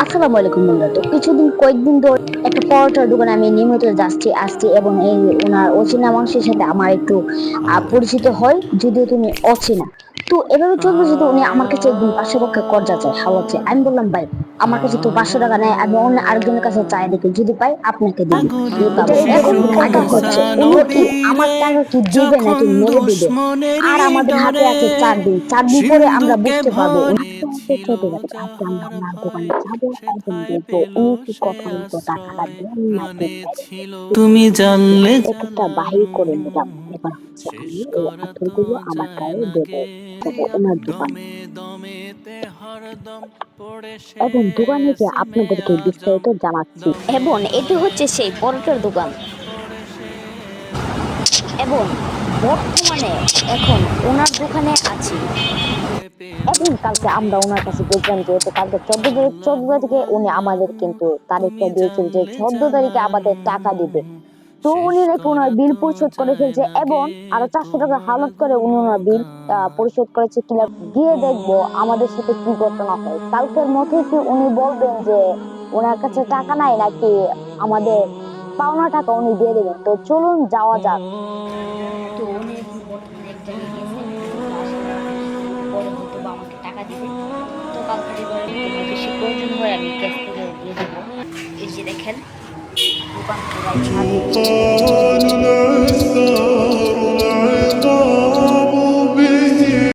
আসসালামু আলাইকুম বন্ধুরা। তো কয়েকদিন ধরে একটা পরোটার দোকানে আমি নিয়মিত আসছি এবং এই ওনার অচেনা মানুষের সাথে আমার একটু পরিচিত হয়, যদিও তুমি অচেনা। তো এভাবে চলবে যদি উনি আমার কাছে একদিন 500 টাকা কর্জা চায়, হাওয়া চায়। আমি বললাম, ভাই আমার কাছে তো 500 টাকা নেই, আমি অন্য আরেকজনের কাছে চাই দেখি, যদি পাই আপনাকে দিব। এটা এখন কথা হচ্ছে, উনি কি আমার টাকা কি দিবে নাকি মেরে দিবে? আর আমাদের হাতে আছে 4 দিন, 4 দিন পরে আমরা বুঝতে পারবো উনি চলে যাবে। আজকে আমরা ওনার দোকানে যাবো এবং দেখবো উনি কি কথা মতো টাকাটা দেন নাকি মেরে দেন। তুমি জানলে এক একটা বাহির করে নিলাম। এবার হচ্ছে আমি এই আতরগুলো আমার গায়ে দেবো, যাবো ওনার দোকানে এবং দোকানে গিয়ে আপনাদেরকে বিস্তারিত জানাচ্ছি। এবং এটি হচ্ছে সেই পরোটার দোকান এবং বর্তমানে এখন ওনার দোকানে আছি। এবং কালকে আমরা ওনার কাছে গেছিলাম, যেহেতু কালকে 14 তারিখে উনি আমাদের কিন্তু তারিখটা দিয়েছিল যে 14 তারিখে আমাদের টাকা দিবে। তো উনি নাকি ওনার বিল পরিশোধ করে ফেলছে এবং আরো 400 টাকা হালত করে উনি ওনার বিল পরিশোধ করেছে কিনা। গিয়ে দেখবো আমাদের সাথে কি ঘটনা হয়। কালকের মধ্যে কি উনি বলবেন যে ওনার কাছে টাকা নাই নাকি আমাদের পাওনা টাকা উনি দিয়ে দেবেন। তো চলুন যাওয়া যাক। তো উনি এখন বর্তমানে এক জায়গায় গেছে, তো আশা করা যায় কিছুক্ষণ পরে হয়তো বা আমাকে টাকা দিবে। তো কালকে এবারে তোমার বেশি প্রয়োজন হয় আমি ক্যাশ থেকে দিয়ে দেবো। এই যে দেখেন দোকান পুরাই খালি।